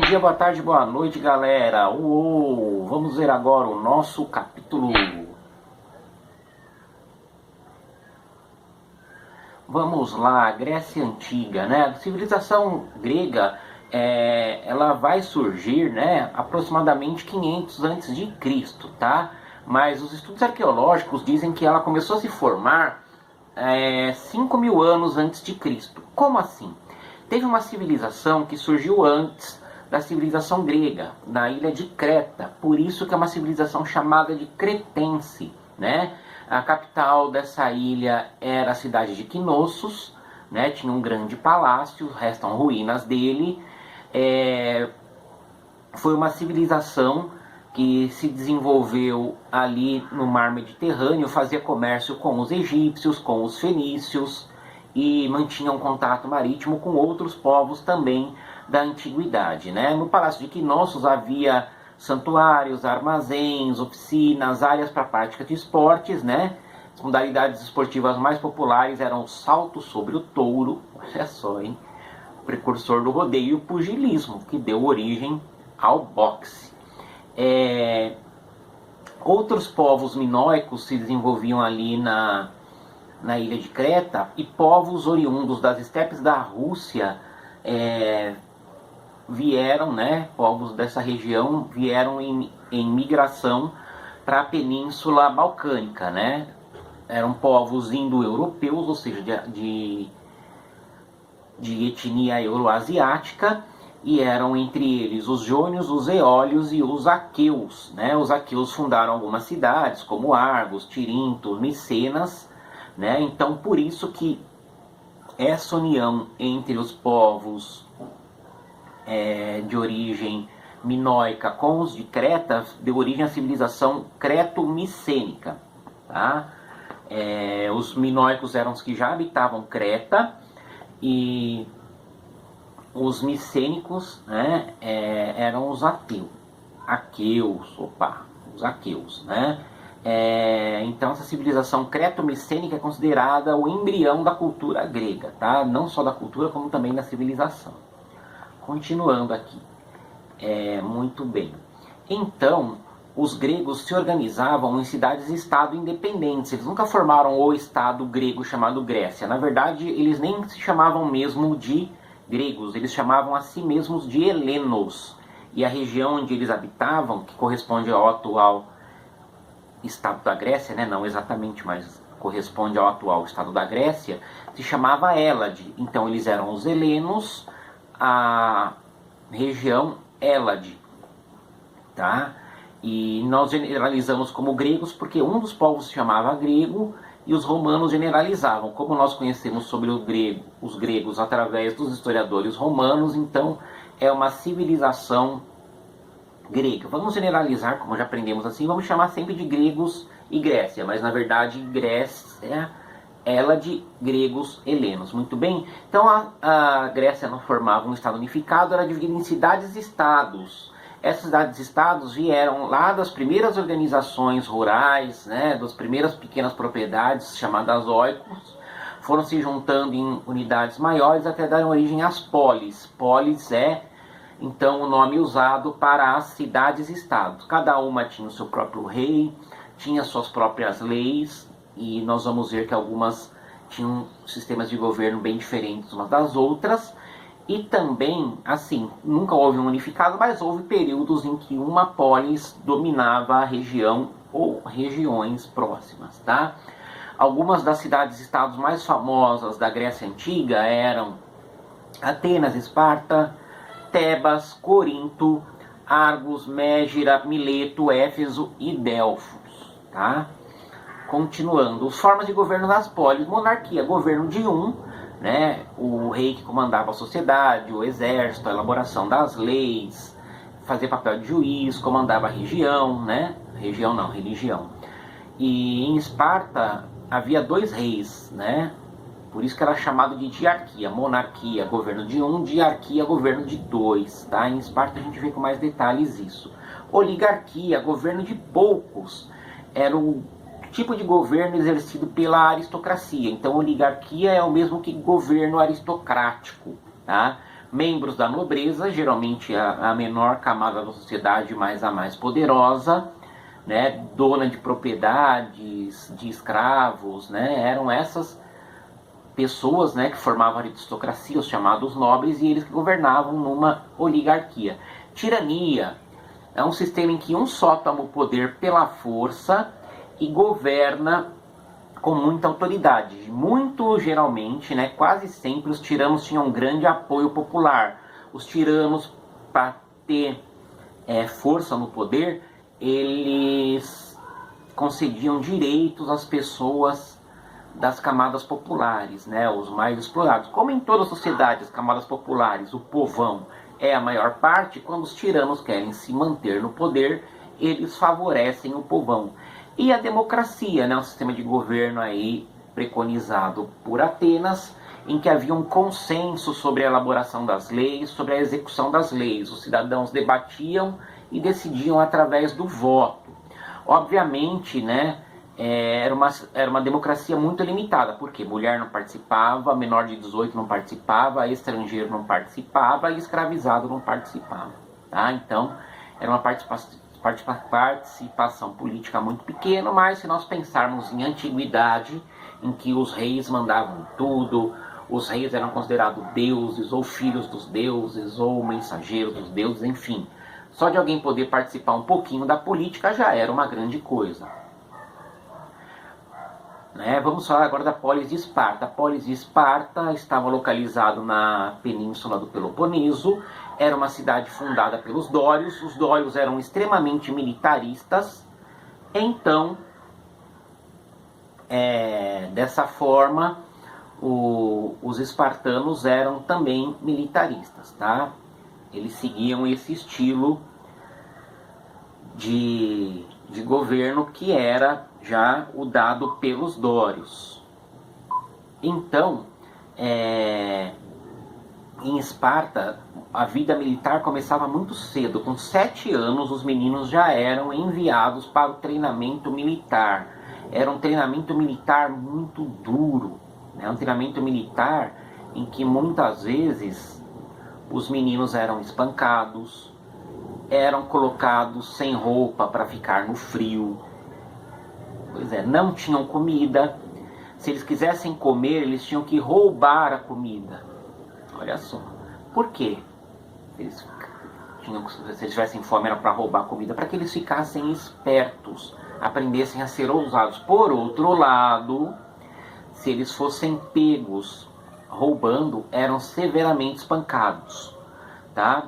dia, boa tarde, boa noite, galera. Uou, vamos ver agora o nosso capítulo. Vamos lá, Grécia Antiga, né? A civilização grega, ela vai surgir, né, aproximadamente 500 antes de Cristo, tá? Mas os estudos arqueológicos dizem que ela começou a se formar 5.000 anos antes de Cristo. Como assim? Teve uma civilização que surgiu antes da civilização grega, na ilha de Creta. Por isso que é uma civilização chamada de cretense, né? A capital dessa ilha era a cidade de Knossos, né? Tinha um grande palácio, restam ruínas dele. Foi uma civilização que se desenvolveu ali no mar Mediterrâneo, fazia comércio com os egípcios, com os fenícios e mantinha um contato marítimo com outros povos também da antiguidade, né? No Palácio de Knossos havia santuários, armazéns, oficinas, áreas para prática de esportes, né? As modalidades esportivas mais populares eram o salto sobre o touro, olha só, hein? O precursor do rodeio, e o pugilismo, que deu origem ao boxe. Outros povos minoicos se desenvolviam ali na ilha de Creta, e povos oriundos das estepes da Rússia vieram, né, povos dessa região vieram em migração para a Península Balcânica, né? Eram povos indo-europeus, ou seja, de etnia euroasiática, e eram entre eles os jônios, os eólios e os aqueus, né? Os aqueus fundaram algumas cidades, como Argos, Tirinto, Micenas, né? Então, por isso que essa união entre os povos de origem minoica com os de Creta deu origem à civilização creto-micênica, tá? Os minoicos eram os que já habitavam Creta, e os micênicos, né, eram os os aqueus, né? Então essa civilização creto-micênica é considerada o embrião da cultura grega, tá? Não só da cultura, como também da civilização. Continuando aqui, muito bem. Então, os gregos se organizavam em cidades-estado independentes. Eles nunca formaram o estado grego chamado Grécia. Na verdade, eles nem se chamavam mesmo de gregos, eles chamavam a si mesmos de helenos. E a região onde eles habitavam, que corresponde ao atual estado da Grécia, né? Não exatamente, mas corresponde ao atual estado da Grécia, se chamava Hélade. Então, eles eram os helenos, a região Hélade, tá? E nós generalizamos como gregos porque um dos povos se chamava grego e os romanos generalizavam. Como nós conhecemos sobre os gregos através dos historiadores romanos, então é uma civilização grega. Vamos generalizar, como já aprendemos assim, vamos chamar sempre de gregos e Grécia, mas na verdade Grécia, Hélade, gregos, helenos. Muito bem? Então a Grécia não formava um estado unificado, era dividida em cidades-estados. Essas cidades-estados vieram lá das primeiras organizações rurais, né, das primeiras pequenas propriedades chamadas oikos, foram se juntando em unidades maiores até dar origem às polis. Polis então, o nome usado para as cidades-estados. Cada uma tinha o seu próprio rei, tinha suas próprias leis, e nós vamos ver que algumas tinham sistemas de governo bem diferentes umas das outras. E também, assim, nunca houve um unificado, mas houve períodos em que uma polis dominava a região ou regiões próximas, tá? Algumas das cidades-estados mais famosas da Grécia Antiga eram Atenas, Esparta, Tebas, Corinto, Argos, Mégira, Mileto, Éfeso e Delfos, tá? Continuando, as formas de governo das polis: monarquia, governo de um, né? O rei que comandava a sociedade, o exército, a elaboração das leis, fazia papel de juiz, comandava a região, né? Região não, religião. E em Esparta havia 2 reis, né? Por isso que era chamado de diarquia. Monarquia, governo de um; diarquia, governo de 2, tá? Em Esparta a gente vê com mais detalhes isso. Oligarquia, governo de poucos, era o tipo de governo exercido pela aristocracia. Então, oligarquia é o mesmo que governo aristocrático, tá? membros da nobreza, geralmente a menor camada da sociedade, mas a mais poderosa, né, dona de propriedades, de escravos, né, eram essas pessoas, né, que formavam a aristocracia, os chamados nobres, e eles que governavam numa oligarquia. Tirania é um sistema em que um só toma o poder pela força e governa com muita autoridade. Muito geralmente, né, quase sempre, os tiranos tinham um grande apoio popular. Os tiranos, para ter força no poder, eles concediam direitos às pessoas das camadas populares, né, os mais explorados. Como em toda a sociedade, as camadas populares, o povão é a maior parte, quando os tiranos querem se manter no poder, eles favorecem o povão. E a democracia, né, um sistema de governo aí preconizado por Atenas, em que havia um consenso sobre a elaboração das leis, sobre a execução das leis. Os cidadãos debatiam e decidiam através do voto. Obviamente, né, era uma democracia muito limitada, porque mulher não participava, menor de 18 não participava, estrangeiro não participava e escravizado não participava. Tá? Então, era uma participação política muito pequena, mas se nós pensarmos em antiguidade, em que os reis mandavam tudo, os reis eram considerados deuses, ou filhos dos deuses, ou mensageiros dos deuses, enfim. Só de alguém poder participar um pouquinho da política já era uma grande coisa. Né? Vamos falar agora da polis de Esparta. A polis de Esparta estava localizada na península do Peloponeso. Era uma cidade fundada pelos dórios. Os dórios eram extremamente militaristas. Então, dessa forma, os espartanos eram também militaristas. Tá? Eles seguiam esse estilo de governo que era já o dado pelos dórios. Então, em Esparta, a vida militar começava muito cedo. Com 7 anos, os meninos já eram enviados para o treinamento militar. Era um treinamento militar muito duro, né? Um treinamento militar em que muitas vezes os meninos eram espancados, eram colocados sem roupa para ficar no frio. Pois é, não tinham comida. Se eles quisessem comer, eles tinham que roubar a comida. Olha só. Por quê? Se eles tivessem fome, era para roubar a comida, para que eles ficassem espertos, aprendessem a ser ousados. Por outro lado, se eles fossem pegos roubando, eram severamente espancados. Tá?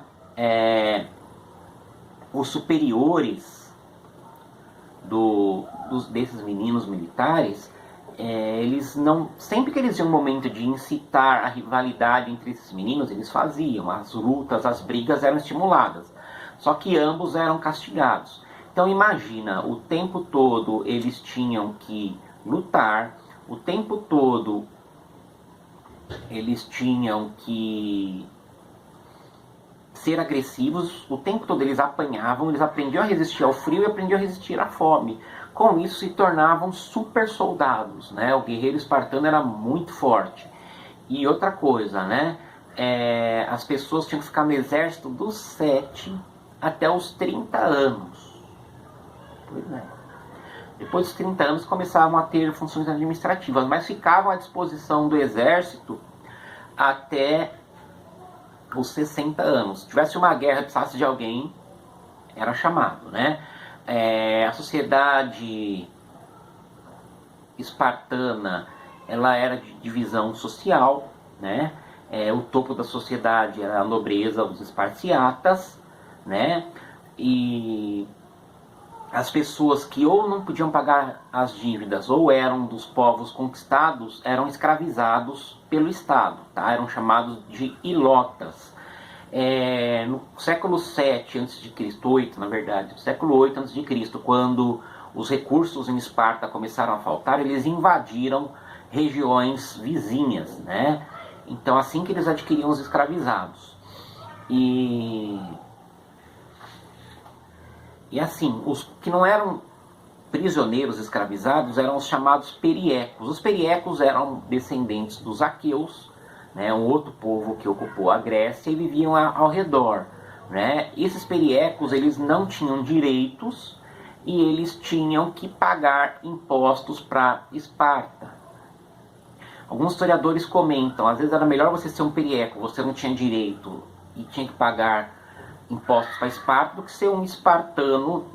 Os superiores desses meninos militares, eles não, sempre que eles tinham um momento de incitar a rivalidade entre esses meninos, eles faziam, as lutas, as brigas eram estimuladas, só que ambos eram castigados. Então imagina, o tempo todo eles tinham que lutar, o tempo todo eles tinham que ser agressivos, o tempo todo eles apanhavam, eles aprendiam a resistir ao frio e aprendiam a resistir à fome. Com isso se tornavam super soldados, né? O guerreiro espartano era muito forte. E outra coisa, né? As pessoas tinham que ficar no exército dos 7 até os 30 anos. Pois é. Depois dos 30 anos começavam a ter funções administrativas, mas ficavam à disposição do exército até os 60 anos. Se tivesse uma guerra, precisasse de alguém, era chamado, né? A sociedade espartana, ela era de divisão social, né? O topo da sociedade era a nobreza, os espartiatas, né? E as pessoas que ou não podiam pagar as dívidas ou eram dos povos conquistados eram escravizados pelo Estado, tá? Eram chamados de ilotas. No século 7 a.C., 8 na verdade, no século 8 a.C., quando os recursos em Esparta começaram a faltar, eles invadiram regiões vizinhas, né? Então assim que eles adquiriam os escravizados. E assim, os que não eram prisioneiros escravizados eram os chamados periecos. Os periecos eram descendentes dos aqueus, né, um outro povo que ocupou a Grécia e viviam ao redor, né? Esses periecos, eles não tinham direitos e eles tinham que pagar impostos para Esparta. Alguns historiadores comentam, às vezes era melhor você ser um perieco, você não tinha direito e tinha que pagar impostos para Esparta, do que ser um espartano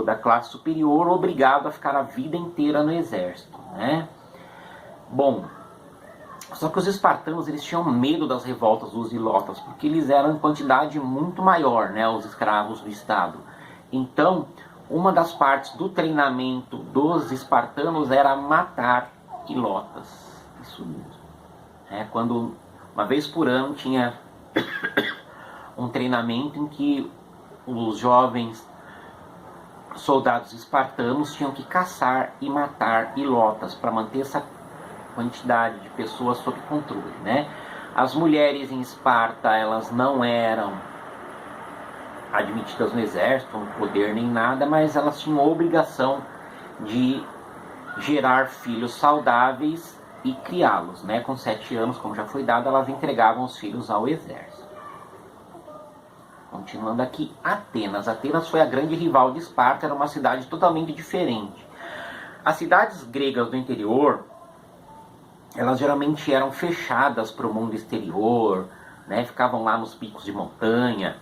da classe superior obrigado a ficar a vida inteira no exército, né? Bom, só que os espartanos, eles tinham medo das revoltas dos ilotas, porque eles eram em quantidade muito maior, né, os escravos do Estado. Então, uma das partes do treinamento dos espartanos era matar ilotas. Isso mesmo. Quando uma vez por ano tinha um treinamento em que os jovens soldados espartanos tinham que caçar e matar ilotas para manter essa quantidade de pessoas sob controle, né? As mulheres em Esparta, elas não eram admitidas no exército, no poder nem nada, mas elas tinham a obrigação de gerar filhos saudáveis e criá-los, né? Com 7 anos, como já foi dado, elas entregavam os filhos ao exército. Continuando aqui, Atenas. Atenas foi a grande rival de Esparta, era uma cidade totalmente diferente. As cidades gregas do interior, elas geralmente eram fechadas para o mundo exterior, né? Ficavam lá nos picos de montanha.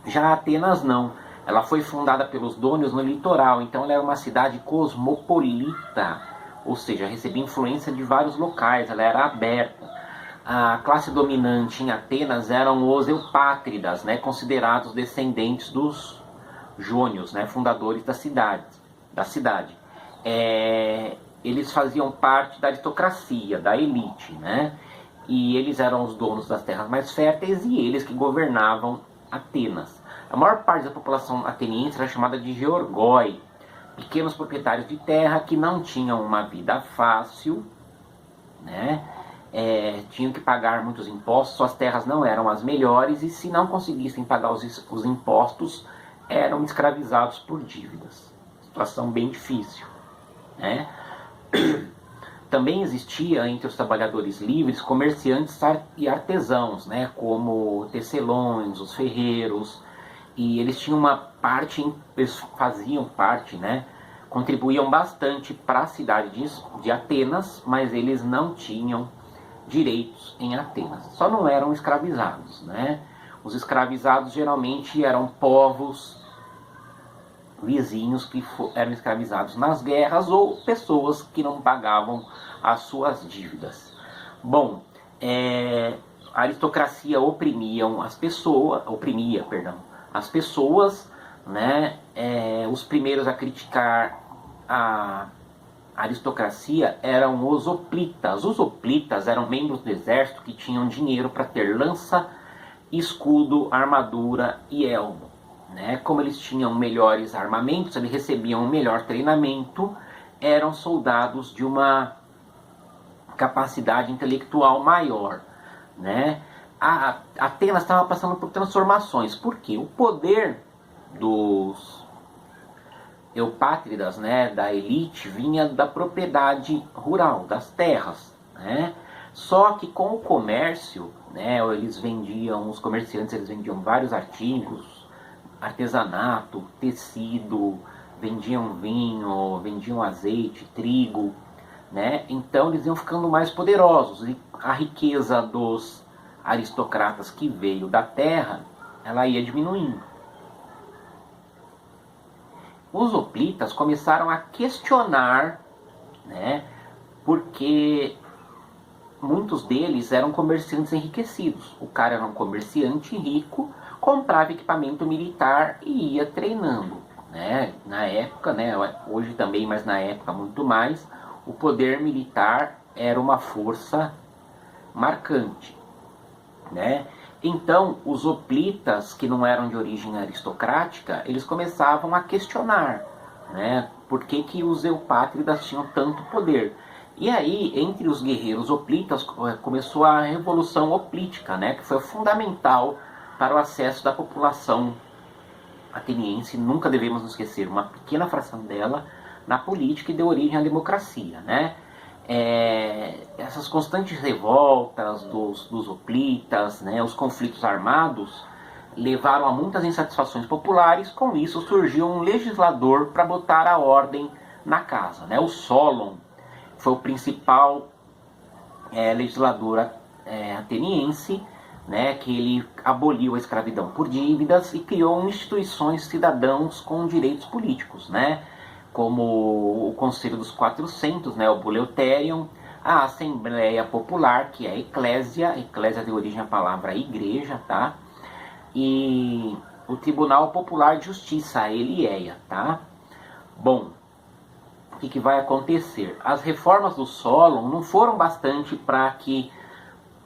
Já Atenas não. Ela foi fundada pelos dônios no litoral, então ela era uma cidade cosmopolita, ou seja, recebia influência de vários locais, ela era aberta. A classe dominante em Atenas eram os eupátridas, né, considerados descendentes dos jônios, né, fundadores da cidade. Eles faziam parte da aristocracia, da elite, né, e eles eram os donos das terras mais férteis e eles que governavam Atenas. A maior parte da população ateniense era chamada de georgoi, pequenos proprietários de terra que não tinham uma vida fácil, né? Tinham que pagar muitos impostos, suas terras não eram as melhores e se não conseguissem pagar os impostos, eram escravizados por dívidas. Situação bem difícil, né? Também existia entre os trabalhadores livres comerciantes e artesãos, né? Como tecelões, os ferreiros, e eles tinham uma parte, eles faziam parte, né? Contribuíam bastante para a cidade de Atenas, mas eles não tinham direitos em Atenas. Só não eram escravizados, né? Os escravizados geralmente eram povos vizinhos que eram escravizados nas guerras ou pessoas que não pagavam as suas dívidas. Bom, a aristocracia oprimia as pessoas, né? Os primeiros a criticar a aristocracia eram os hoplitas. Os hoplitas eram membros do exército que tinham dinheiro para ter lança, escudo, armadura e elmo, né? Como eles tinham melhores armamentos, eles recebiam um melhor treinamento, eram soldados de uma capacidade intelectual maior, né? A Atenas estava passando por transformações, porque o poder dos eupátridas, né, da elite, vinha da propriedade rural, das terras, né? Só que com o comércio, né, os comerciantes eles vendiam vários artigos, artesanato, tecido, vendiam vinho, vendiam azeite, trigo, né? Então eles iam ficando mais poderosos e a riqueza dos aristocratas que veio da terra, ela ia diminuindo. Os hoplitas começaram a questionar, né, porque muitos deles eram comerciantes enriquecidos. O cara era um comerciante rico, comprava equipamento militar e ia treinando, né? Na época, né, hoje também, mas na época muito mais, o poder militar era uma força marcante, né? Então, os hoplitas, que não eram de origem aristocrática, eles começavam a questionar, né, por que os eupátridas tinham tanto poder. E aí, entre os guerreiros hoplitas, começou a Revolução Hoplítica, né, que foi fundamental para o acesso da população ateniense, nunca devemos nos esquecer, uma pequena fração dela, na política e deu origem à democracia, né? essas constantes revoltas dos hoplitas, né, os conflitos armados, levaram a muitas insatisfações populares. Com isso surgiu um legislador para botar a ordem na casa, né? O Solon foi o principal legislador ateniense, né, que ele aboliu a escravidão por dívidas e criou instituições cidadãos com direitos políticos, né, como o Conselho dos 400, né, o Boleoterion, a Assembleia Popular, que é a Eclésia de origem à palavra igreja, tá? E o Tribunal Popular de Justiça, a Elieia, tá? Bom, o que vai acontecer? As reformas do Solon não foram bastante para que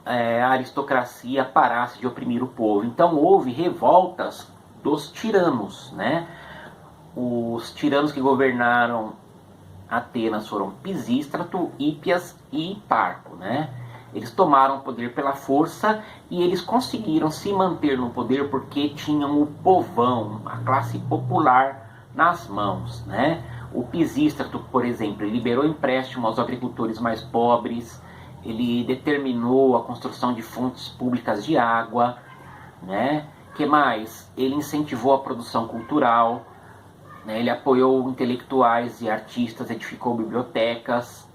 a aristocracia parasse de oprimir o povo. Então houve revoltas dos tiranos, né? Os tiranos que governaram Atenas foram Pisístrato, Hípias e Hiparco, né? Eles tomaram o poder pela força e eles conseguiram se manter no poder porque tinham o povão, a classe popular nas mãos, né? O Pisístrato, por exemplo, liberou empréstimo aos agricultores mais pobres, ele determinou a construção de fontes públicas de água, né? Que mais? Ele incentivou a produção cultural, né? Ele apoiou intelectuais e artistas, edificou bibliotecas,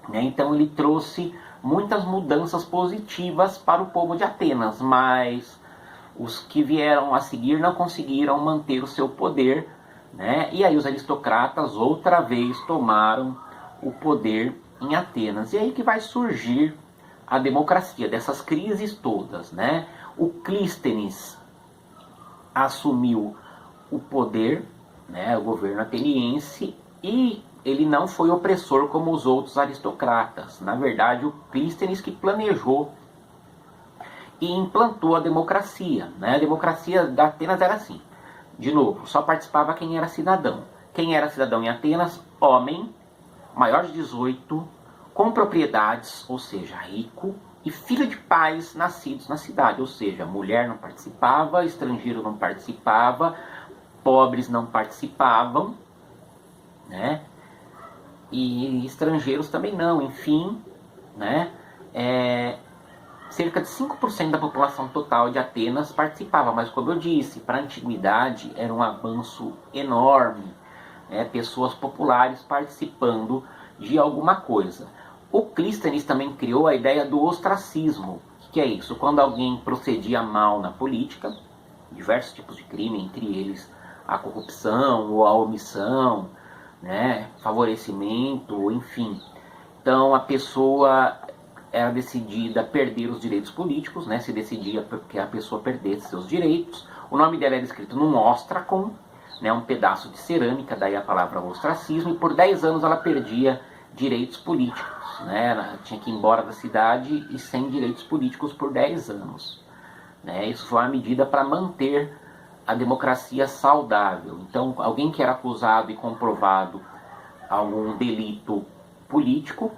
né? Então ele trouxe muitas mudanças positivas para o povo de Atenas, mas os que vieram a seguir não conseguiram manter o seu poder, né? E aí os aristocratas outra vez tomaram o poder em Atenas. E aí que vai surgir a democracia, dessas crises todas, né? O Clístenes assumiu o poder, né, o governo ateniense, e ele não foi opressor como os outros aristocratas. Na verdade, o Clístenes que planejou e implantou a democracia, né? A democracia da Atenas era assim, de novo, só participava quem era cidadão. Quem era cidadão em Atenas? Homem, maior de 18, com propriedades, ou seja, rico, e filho de pais nascidos na cidade, ou seja, mulher não participava, estrangeiro não participava, pobres não participavam, né? E estrangeiros também não, enfim, né? Cerca de 5% da população total de Atenas participava, mas como eu disse, para a antiguidade era um avanço enorme, né? Pessoas populares participando de alguma coisa. O Clístenes também criou a ideia do ostracismo. O que é isso? Quando alguém procedia mal na política, diversos tipos de crime, entre eles a corrupção ou a omissão, né, favorecimento, enfim. Então a pessoa era decidida a perder os direitos políticos, né, se decidia que a pessoa perdesse seus direitos. O nome dela era escrito num ostracon, né, um pedaço de cerâmica, daí a palavra ostracismo, e por 10 anos ela perdia direitos políticos, né, ela tinha que ir embora da cidade e sem direitos políticos por 10 anos. Né, isso foi uma medida para manter a democracia saudável. Então, alguém que era acusado e comprovado algum delito político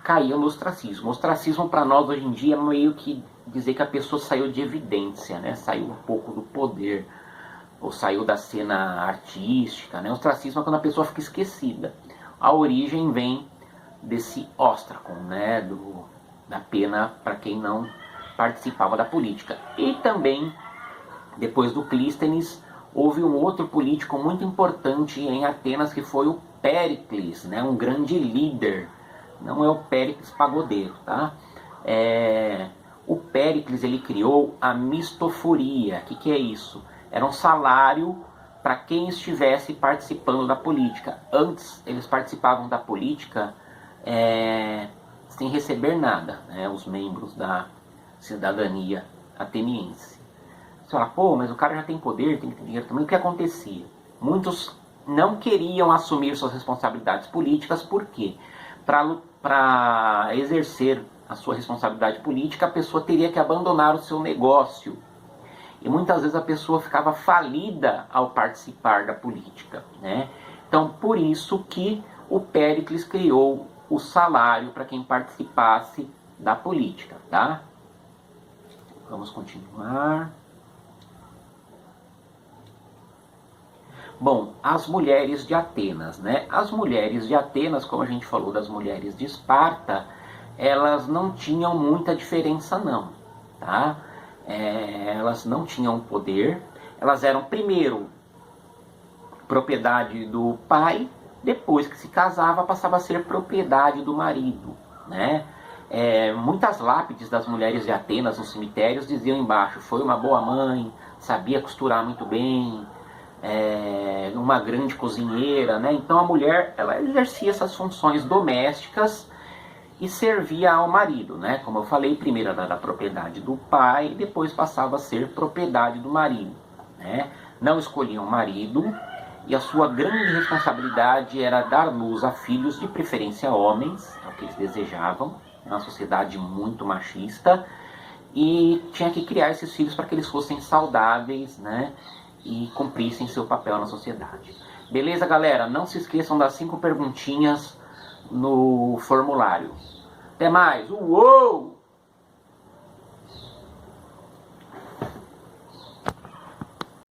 caía no ostracismo. O ostracismo para nós hoje em dia é meio que dizer que a pessoa saiu de evidência, né? Saiu um pouco do poder, ou saiu da cena artística, né? O ostracismo é quando a pessoa fica esquecida. A origem vem desse ostracon, né? Da pena para quem não participava da política. E também, depois do Clístenes, houve um outro político muito importante em Atenas, que foi o Péricles, né? Um grande líder. Não é o Péricles pagodeiro, tá? O Péricles, ele criou a mistoforia. O que é isso? Era um salário para quem estivesse participando da política. Antes, eles participavam da política sem receber nada, né? Os membros da cidadania ateniense. Você fala, pô, mas o cara já tem poder, tem que ter dinheiro também. O que acontecia? Muitos não queriam assumir suas responsabilidades políticas. Por quê? Para exercer a sua responsabilidade política, a pessoa teria que abandonar o seu negócio. E muitas vezes a pessoa ficava falida ao participar da política, né? Então, por isso que o Péricles criou o salário para quem participasse da política, tá? Vamos continuar. Bom, as mulheres de Atenas, né? As mulheres de Atenas, como a gente falou das mulheres de Esparta, elas não tinham muita diferença não, tá? Elas não tinham poder, elas eram primeiro propriedade do pai, depois que se casava passava a ser propriedade do marido, né? Muitas lápides das mulheres de Atenas nos cemitérios diziam embaixo: foi uma boa mãe, sabia costurar muito bem, uma grande cozinheira, né? Então a mulher, ela exercia essas funções domésticas e servia ao marido, né? Como eu falei, primeiro era da propriedade do pai, depois passava a ser propriedade do marido, né? Não escolhiam marido e a sua grande responsabilidade era dar luz a filhos, de preferência homens, é o que eles desejavam, uma sociedade muito machista, e tinha que criar esses filhos para que eles fossem saudáveis, né? E cumprissem seu papel na sociedade. Beleza, galera? Não se esqueçam das 5 perguntinhas no formulário. Até mais! Uou!